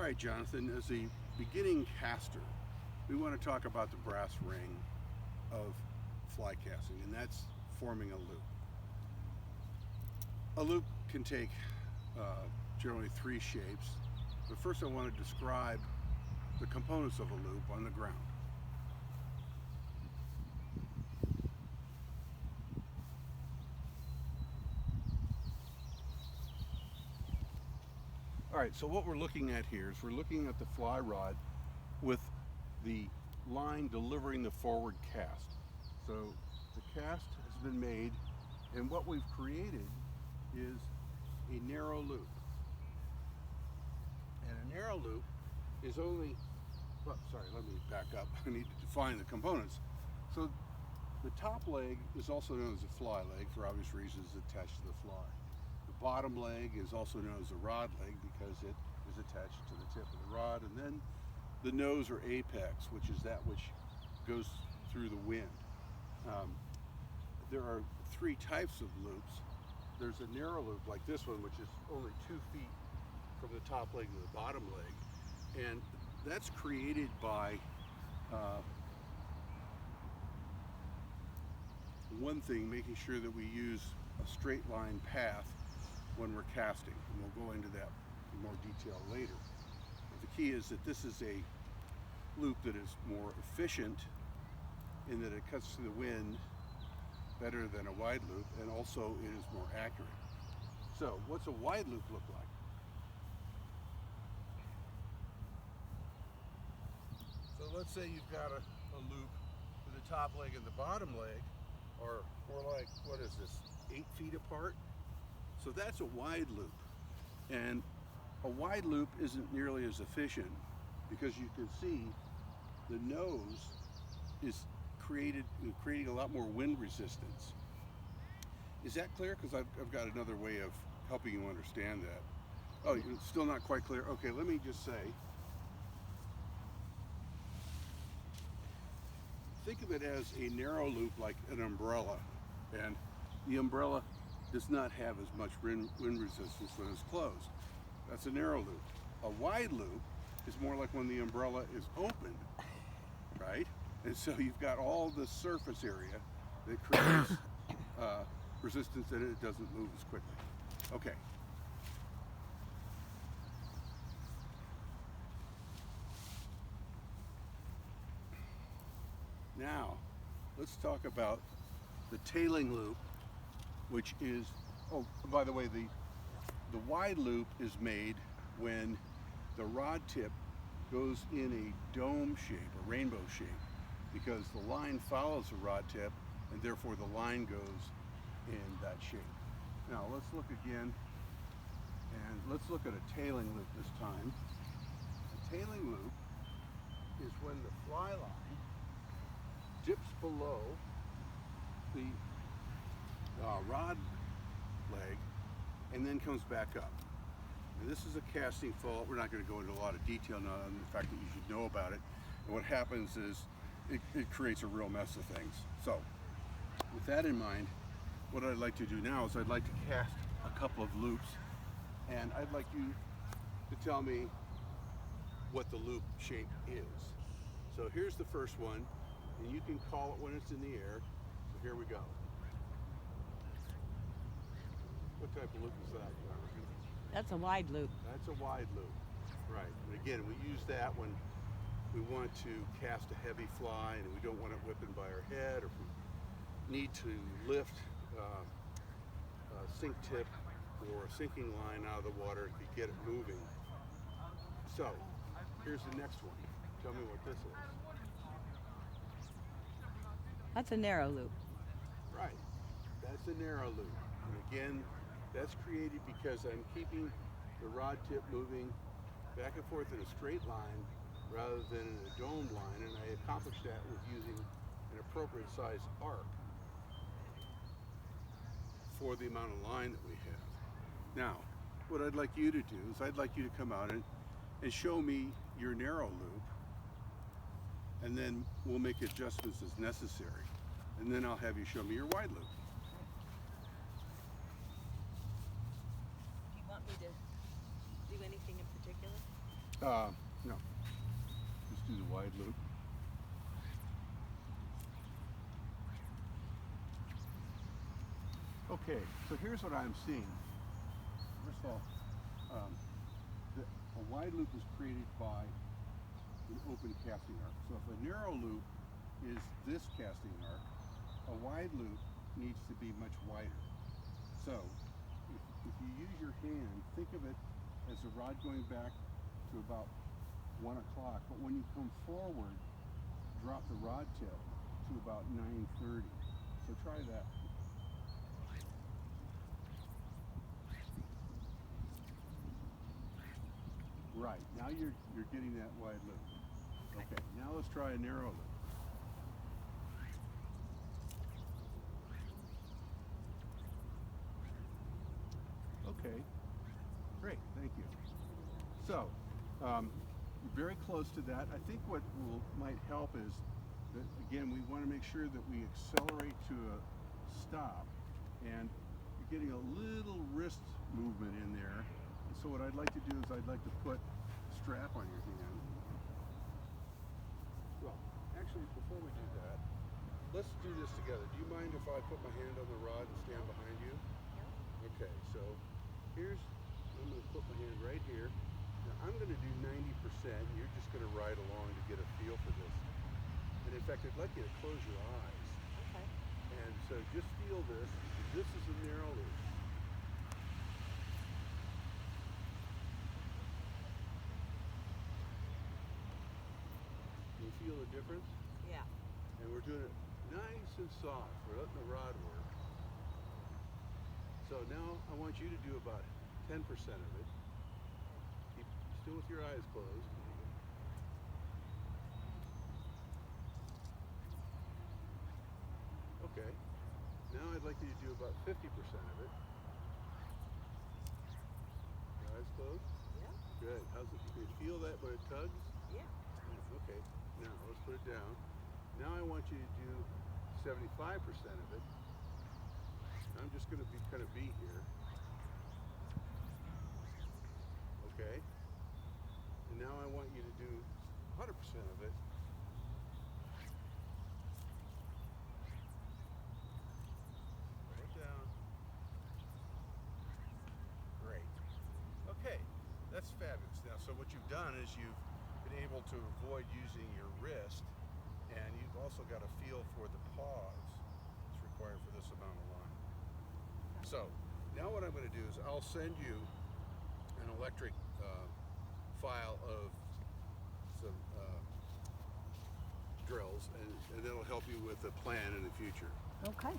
All right, Jonathan, as a beginning caster, we want to talk about the brass ring of fly casting, and that's forming a loop. A loop can take generally three shapes, but first I want to describe the components of a loop on the ground. All right, so what we're looking at here is we're looking at the fly rod with the line delivering the forward cast. So the cast has been made, and what we've created is a narrow loop. And a narrow loop is only, well, sorry, let me back up. I need to define the components. So the top leg is also known as a fly leg for obvious reasons attached to the fly. The bottom leg is also known as a rod leg because it is attached to the tip of the rod. And then the nose or apex, which is that which goes through the wind. There are three types of loops. There's a narrow loop like this one, which is only 2 feet from the top leg to the bottom leg. And that's created by one thing, making sure that we use a straight line path when we're casting. And we'll go into that in more detail later. But the key is that this is a loop that is more efficient in that it cuts through the wind better than a wide loop, and also it is more accurate. So what's a wide loop look like? So let's say you've got a loop with the top leg and the bottom leg are more like, what is this, 8 feet apart? So that's a wide loop. And a wide loop isn't nearly as efficient because you can see the nose is creating a lot more wind resistance. Is that clear? Because I've got another way of helping you understand that. Oh, it's still not quite clear? Okay, let me just say, think of it as a narrow loop like an umbrella, and the umbrella does not have as much wind resistance when it's closed. That's a narrow loop. A wide loop is more like when the umbrella is open, right? And so you've got all the surface area that creates resistance, and it doesn't move as quickly. Okay. Now, let's talk about the tailing loop, which is, oh, by the way, the wide loop is made when the rod tip goes in a dome shape, a rainbow shape, because the line follows the rod tip, and therefore the line goes in that shape. Now let's look again, and let's look at a tailing loop this time. A tailing loop is when the fly line dips below the rod leg and then comes back up. And this is a casting fault. We're not going to go into a lot of detail now on the fact that you should know about it. And what happens is it creates a real mess of things. So with that in mind, what I'd like to do now is I'd like to cast a couple of loops, and I'd like you to tell me what the loop shape is. So here's the first one, and you can call it when it's in the air. So here we go. What type of loop is that, Jonathan? That's a wide loop. That's a wide loop, right. And again, we use that when we want to cast a heavy fly and we don't want it whipping by our head, or if we need to lift a sink tip or a sinking line out of the water to get it moving. So here's the next one. Tell me what this is. That's a narrow loop. Right, that's a narrow loop. And again, that's created because I'm keeping the rod tip moving back and forth in a straight line rather than in a domed line, and I accomplish that with using an appropriate size arc for the amount of line that we have. Now, what I'd like you to do is I'd like you to come out and show me your narrow loop, and then we'll make adjustments as necessary. And then I'll have you show me your wide loop. Do you want me to do anything in particular? No. Just do the wide loop. Okay, so here's what I'm seeing. First of all, a wide loop is created by an open casting arc. So if a narrow loop is this casting arc, a wide loop needs to be much wider. So if you use your hand, think of it as the rod going back to about 1 o'clock, but when you come forward, drop the rod tip to about 9:30. So try that. Right, now you're getting that wide loop. Okay, now let's try a narrow loop. Okay, great, thank you. So, very close to that. I think what might help is that, again, we want to make sure that we accelerate to a stop, and you're getting a little wrist movement in there. And so what I'd like to do is I'd like to put a strap on your hand. Well, actually, before we do that, let's do this together. Do you mind if I put my hand on the rod and stand behind you? Okay, so I'm going to put my hand right here. Now I'm going to do 90%. You're just going to ride along to get a feel for this. And in fact, I'd like you to close your eyes. Okay. And so just feel this. This is a narrow loop. Can you feel the difference? Yeah. And we're doing it nice and soft. We're letting the rod work. So now I want you to do about 10% of it. Keep still with your eyes closed. Okay. Now I'd like you to do about 50% of it. Your eyes closed? Yeah. Good. How's it? Can you feel that when it tugs? Yeah. Okay. Now let's put it down. Now I want you to do 75% of it. I'm just going to be here. Okay. And now I want you to do 100% of it. Put it down. Great. Okay. That's fabulous. Now, so what you've done is you've been able to avoid using your wrist, and you've also got a feel for the pause that's required for this amount of line. So now what I'm going to do is I'll send you an electric file of some drills, and that'll help you with the plan in the future. Okay.